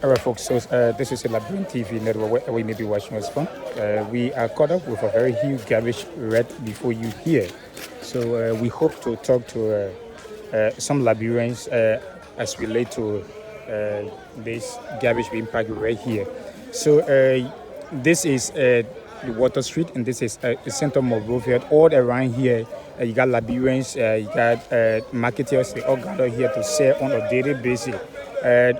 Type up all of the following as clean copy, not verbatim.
All right, folks. So this is a Liberian TV network where we may be watching us from. We are caught up with a very huge garbage right before you here. So we hope to talk to some Liberians as relate to this garbage being packed right here. So this is the Water Street, and this is the center of Monrovia. All around here, you got Liberians, you got marketers. They all gather here to sell on a daily basis.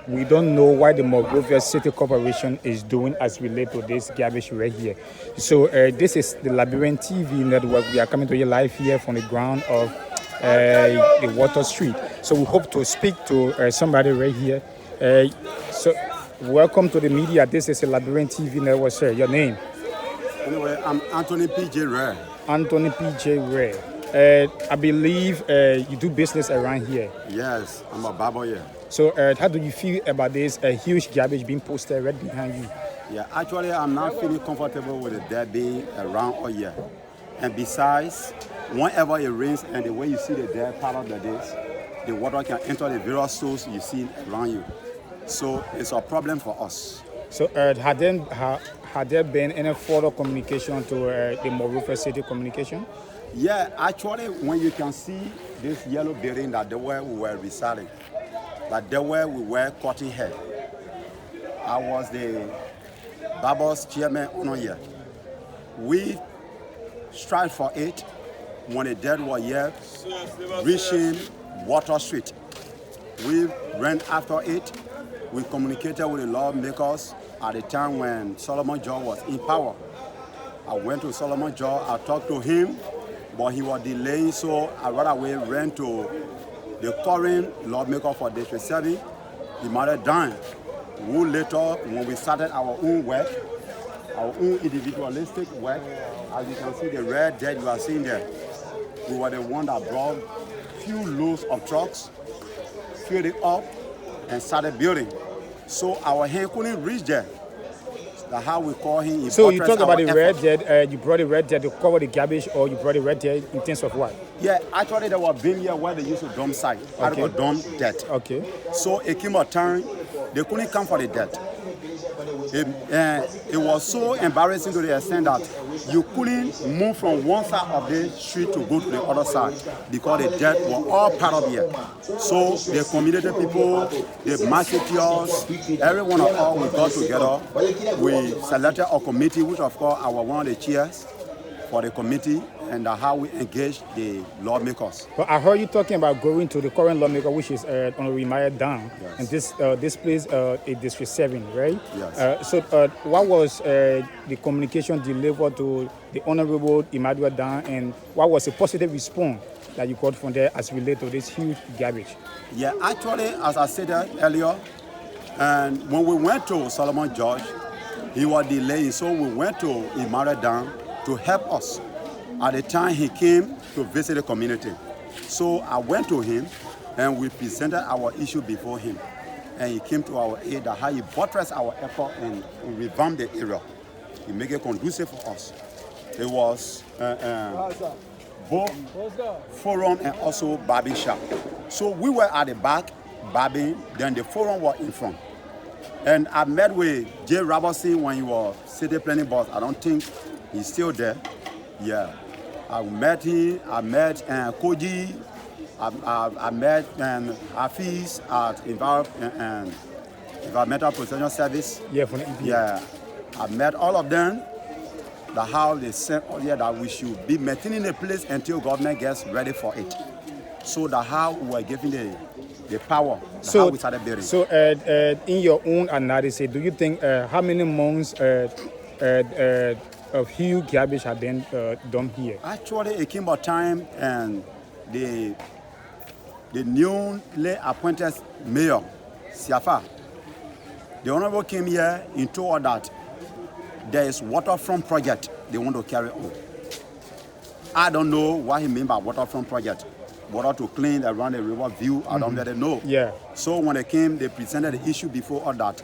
We don't know why the Monrovia City Corporation is doing as relate to this garbage right here. So this is the Liberian TV network. We are coming to you live here from the ground of the Water Street. So we hope to speak to somebody right here. So welcome to the media. This is the Liberian TV network, sir. Your name? Anyway, I'm Anthony P.J. Ray. Anthony P.J. Ray. I believe you do business around here. Yes, I'm a barber here. So how do you feel about this huge garbage being posted right behind you? Yeah, actually, I'm not feeling comfortable with the dirt being around all year. And besides, whenever it rains and the way you see the dirt part of the days, the water can enter the various stores you see around you. So it's a problem for us. So had there been any further communication to the Monrovia City Communication? Yeah, actually, when you can see this yellow building that they were reselling, that they were cutting hair. I was the barber's chairman on here. We strive for it when the dead were here, reaching Water Street. We ran after it. We communicated with the lawmakers at the time when Solomon George was in power. I went to Solomon George, I talked to him, but he was delaying, so I right away ran to the current lawmaker for District 7, the mother dying. Who later, when we started our own work, our own individualistic work, as you can see the red dirt you are seeing there, we were the one that brought few loads of trucks, filled it up, and started building. So our hand couldn't reach there. That's how we call him. So you talk about the red dirt, you brought the red dirt to cover the garbage, or you brought the red dirt in terms of what? Yeah, actually there was bin here where they used to dump site, dump dirt. Okay. So it came a time, they couldn't come for the dirt. It was so embarrassing to the extent that you couldn't move from one side of the street to go to the other side because the dirt was all part of here. So the community people, the marketers, every one of us, we got together. We selected a committee, which of course I was one of the chairs for the committee, and how we engage the lawmakers. But I heard you talking about going to the current lawmaker, which is on Remaya Down, yes. And this place is District 7, right? Yes. So what was the communication delivered to the Honorable Emmanuel Down, and what was the positive response that you got from there as related to this huge garbage? Yeah, actually, as I said earlier, and when we went to Solomon George, he was delaying, so we went to Emmanuel Down to help us. At the time he came to visit the community. So I went to him and we presented our issue before him. And he came to our aid, how he buttressed our effort and revamped the area. He made it conducive for us. It was both forum and also barbing shop. So we were at the back barbing, then the forum was in front. And I met with Jay Robertson when he was city planning boss. I don't think he's still there. Yeah. I met him, I met Koji, I met Hafiz at Environmental Protection Service. Yeah, from the EPA. Yeah. I met all of them. The how they said earlier that we should be maintaining the place until government gets ready for it. So the how we were giving the power, how we started building. So in your own analysis, do you think how many months of huge garbage have been done here? Actually, it came a time and the newly appointed mayor, Siafa, the honorable came here and told us that there is Waterfront project they want to carry on. I don't know what he means by Waterfront project. Water to clean around the river view, I don't really know. Yeah. So when they came, they presented the issue before us that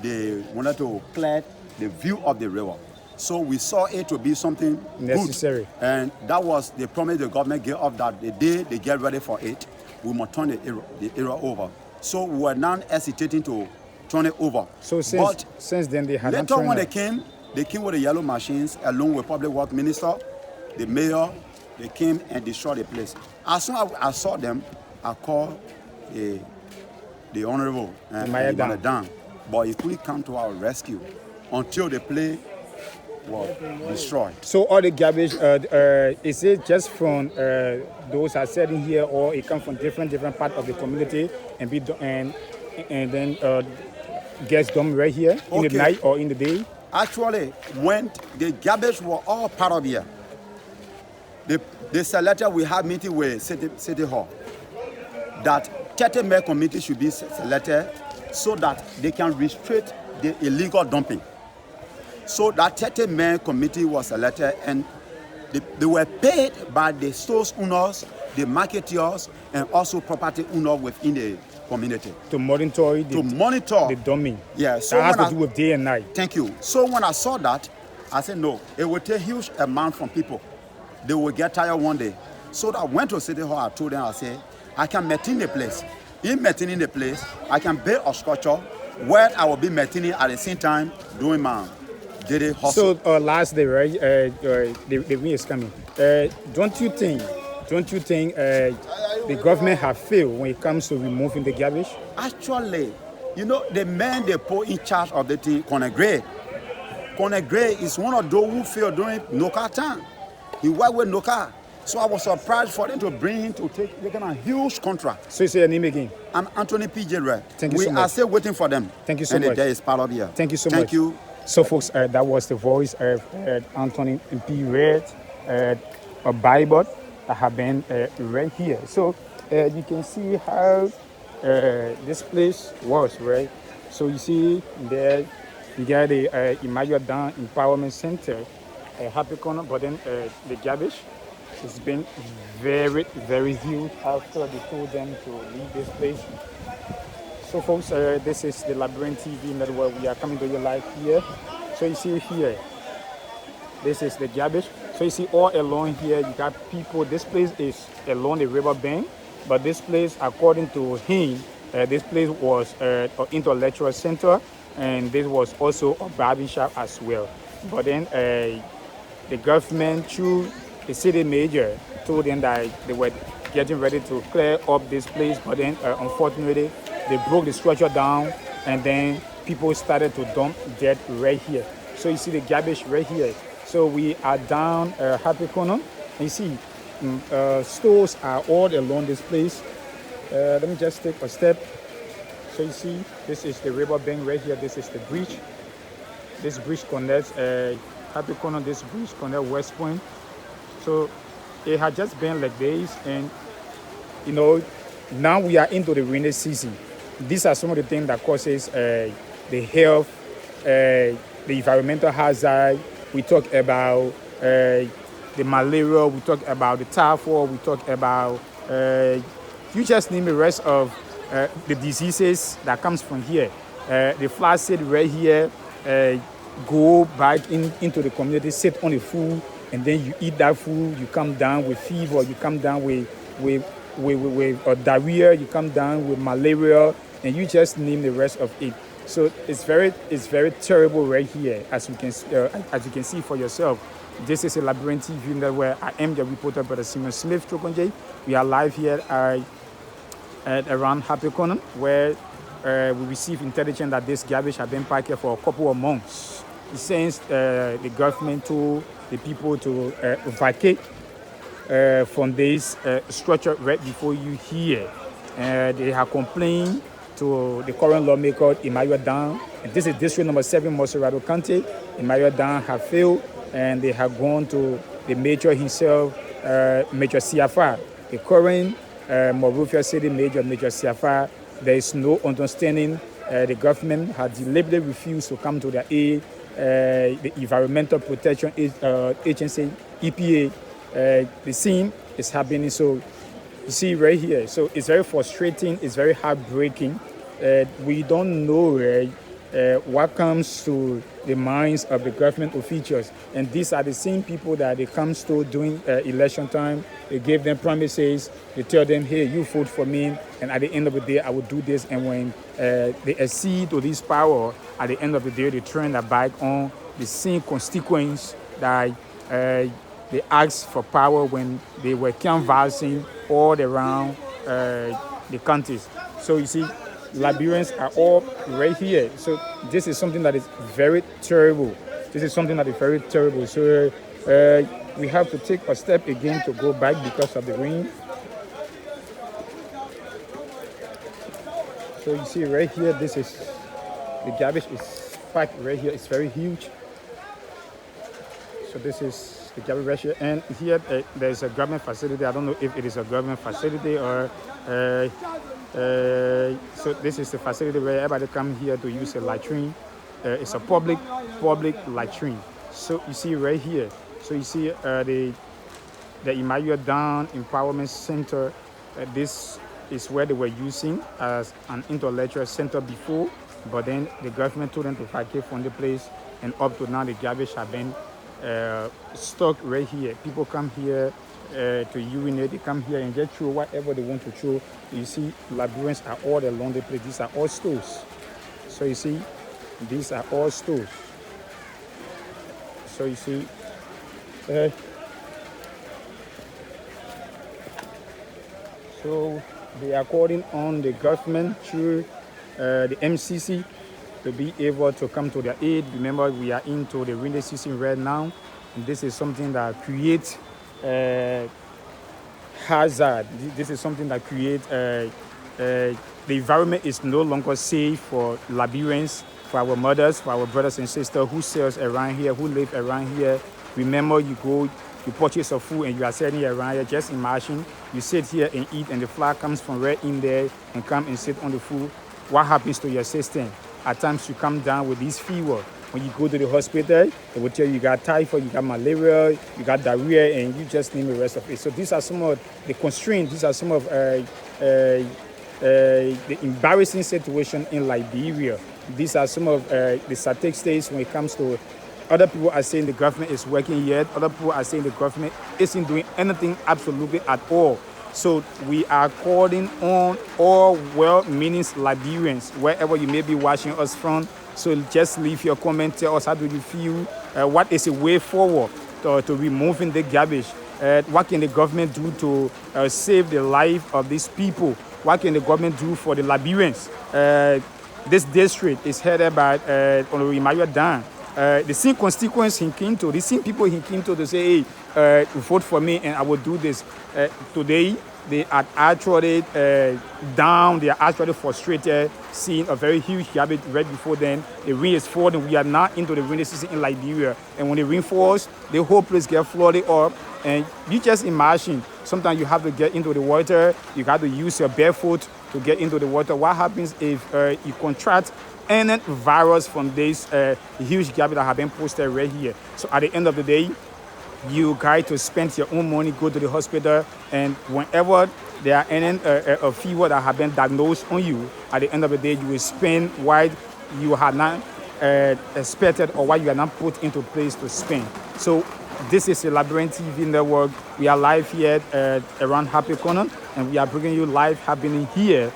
they wanted to clear the view of the river. So we saw it to be something necessary. Good. And that was the promise the government gave us that the day they get ready for it, we must turn the area over. So we were not hesitating to turn it over. So But since then they had later when they came with the yellow machines along with public work minister, the mayor, they came and destroyed the place. As soon as I saw them, I called the honorable Dan, but he couldn't come to our rescue until the place was destroyed. So all the garbage, is it just from those are sitting here, or it comes from different part of the community and then gets dumped right here in the night or in the day? Actually, when the garbage were all part of here, they selected, we had meeting with City Hall, that 30 mayor committee should be selected so that they can restrict the illegal dumping. So that 30 mayor committee was selected, and they were paid by the stores owners, the marketeers, and also property owners within the community. To monitor the dumping. Yeah, so that has to do with day and night. Thank you. So when I saw that, I said, no, it will take huge amount from people. They will get tired one day. So I went to City Hall, I told them, I said, I can maintain the place. In maintaining the place, I can build a structure where I will be maintaining at the same time doing my daily hustle. So last day, right, the rain is coming. Don't you think the government have failed when it comes to removing the garbage? Actually, you know, the man they put in charge of the thing, Conor Gray is one of those who failed during Noka time. He worked with Noka. So I was surprised for them to bring him to take a huge contract. So you say your name again? I'm Anthony P.J. Red. Thank you so much. We are still waiting for them. Thank you so much. much. And the day is part of here. Thank you so much. Thank you. So folks, that was the voice of Anthony P. Red, a Bible that have been right here. So you can see how this place was, right? So you see there, you got the Emmanuel Dan Empowerment Center, Happy Corner, but then the garbage has been very, very huge after they told them to leave this place. So folks, this is the Labyrinth TV network. We are coming to you live here. So you see here, this is the garbage. So you see all along here, you got people. This place is along the river bank, but this place, according to him, this place was an intellectual center, and this was also a barber shop as well. But then the government, through the city major, told them that they were getting ready to clear up this place, but then unfortunately, they broke the structure down, and then people started to dump dirt right here. So you see the garbage right here. So we are down Happy Corner, and you see stores are all along this place. Let me just take a step. So you see, this is the river bank right here. This is the bridge. This bridge connects Happy Corner. This bridge connects West Point. So it had just been like this, and you know, now we are into the rainy season. These are some of the things that causes the health, the environmental hazard. We talk about the malaria. We talk about the typhoid. We talk about you just name the rest of the diseases that comes from here. The flaccid right here go back into the community, sit on the food, and then you eat that food. You come down with fever. You come down with diarrhea. You come down with malaria, and you just name the rest of it. So it's very terrible right here, as you can see for yourself. This is a Labyrinth TV where I am the reporter, Brother Simon Smith Chokonje. We are live here at around Happy Corner, where we receive intelligence that this garbage has been packed here for a couple of months. Since the government told the people to vacate from this structure right before you here. They have complained to the current lawmaker, Emmanuel Dan. And this is District Number 7, Monrovia County. Emmanuel Dan have failed, and they have gone to the mayor himself, Major Siafa. The current Monrovia City Major Siafa, there is no understanding. The government has deliberately refused to come to their aid. The Environmental Protection Agency, EPA, the scene is happening. So you see right here. So it's very frustrating. It's very heartbreaking. We don't know what comes to the minds of the government officials. And these are the same people that they come to during election time. They give them promises. They tell them, hey, you vote for me, and at the end of the day, I will do this. And when they accede to this power, at the end of the day, they turn their back on the same constituents that they asked for power when they were canvassing all around the countries. So you see, Liberians are all right here. So this is something that is very terrible. This is something that is very terrible. So we have to take a step again to go back because of the rain. So you see right here, this is, the garbage is packed right here. It's very huge. So this is the garbage right here. And here there's a government facility. I don't know if it is a government facility or so this is the facility where everybody come here to use a latrine. It's a public latrine. So you see right here. So you see the Emmanuel Down Empowerment Center. This is where they were using as an intellectual center before, but then the government told them to vacate from the place, and up to now the garbage have been stuck right here. People come here to urinate. They come here and just throw whatever they want to throw. You see, Liberians are all along the place. These are all stores. So you see, these are all stores. So you see, so they are calling on the government through the MCC to be able to come to their aid. Remember, we are into the rainy season right now, and this is something that creates hazard. This is something that creates the environment is no longer safe for Liberians, for our mothers, for our brothers and sisters who sells around here, who live around here. Remember, you go, you purchase some food and you are sitting around here. Just imagine you sit here and eat, and the fly comes from right in there and come and sit on the food. What happens to your system? At times you come down with this fever. When you go to the hospital, they will tell you got typhoid, you got malaria, you got diarrhea, and you just name the rest of it. So these are some of the constraints. These are some of the embarrassing situation in Liberia. These are some of the statistics when it comes to other people are saying the government is working yet. Other people are saying the government isn't doing anything absolutely at all. So we are calling on all well-meaning Liberians, wherever you may be watching us from. So just leave your comment. Tell us, how do you feel? What is a way forward to removing the garbage? What can the government do to save the life of these people? What can the government do for the Liberians? This district is headed by Honorable Emmanuel Dan. The same constituents he came to, the same people he came to say, hey, vote for me and I will do this. Today, they are actually down, they are actually frustrated, seeing a very huge garbage right before them. The rain is falling, we are now into the rainy season in Liberia. And when the rain falls, the whole place gets flooded up. And you just imagine, sometimes you have to get into the water, you got to use your barefoot to get into the water. What happens if you contract any virus from this huge garbage that have been posted right here? So at the end of the day, you got to spend your own money, go to the hospital, and whenever there are any a fever that have been diagnosed on you, at the end of the day, you will spend what you had not expected or what you are not put into place to spend. So this is a Liberian TV network. We are live here around Happy Corner, and we are bringing you live happening here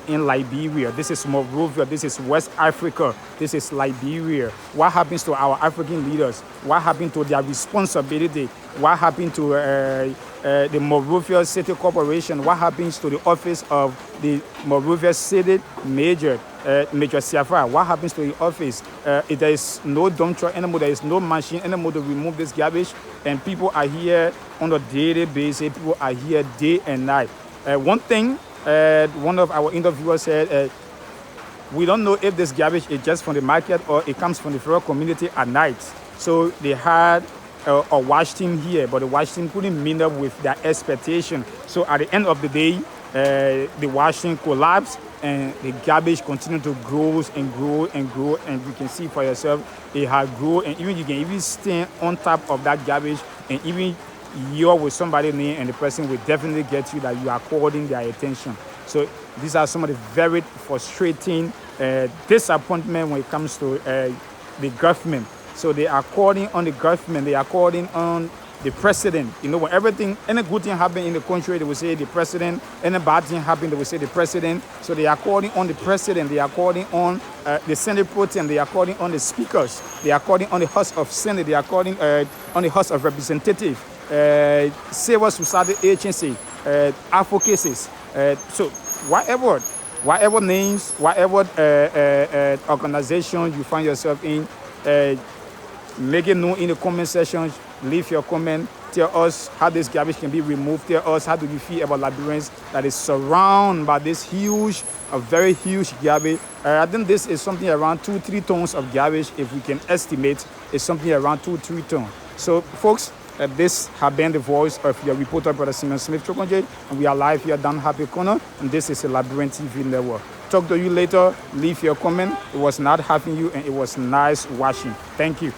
in Liberia. This is Monrovia, this is West Africa, this is Liberia. What happens to our African leaders? What happened to their responsibility? What happened to the Monrovia City Corporation? What happens to the office of the Monrovia City Major Siafa? What happens to the office? If there is no dump truck anymore, there is no machine anymore to remove this garbage, and people are here on a daily basis. People are here day and night. One thing, one of our interviewers said, we don't know if this garbage is just from the market or it comes from the rural community at night. So they had a wash team here, but the wash team couldn't meet up with their expectation. So at the end of the day, the wash team collapsed and the garbage continued to grow and grow and grow. And you can see for yourself, it has grown, and even you can even stand on top of that garbage, and even you're with somebody near, and the person will definitely get you that you are calling their attention. So these are some of the very frustrating disappointment when it comes to the government. So they are calling on the government, they are calling on the president. You know, when everything, any good thing happen in the country, they will say the president. Any bad thing happen, they will say the president. So they are calling on the president, they are calling on the Senate pro tem, they are calling on the speakers, they are calling on the House of Senate, they are calling on the House of Representatives, civil society agency, advocacies. So whatever names, whatever organization you find yourself in, make it known in the comment section. Leave your comment. Tell us how this garbage can be removed. Tell us how do you feel about Liberians that is surrounded by this huge, a very huge garbage. I think this is something around 2-3 tons of garbage. If we can estimate, it's something around 2-3 tons. So, folks, this has been the voice of your reporter, Brother Simon Smith Chokonje, and we are live here down Happy Corner, and this is a Liberian TV network. Talk to you later. Leave your comment. It was not having you, and it was nice watching. Thank you.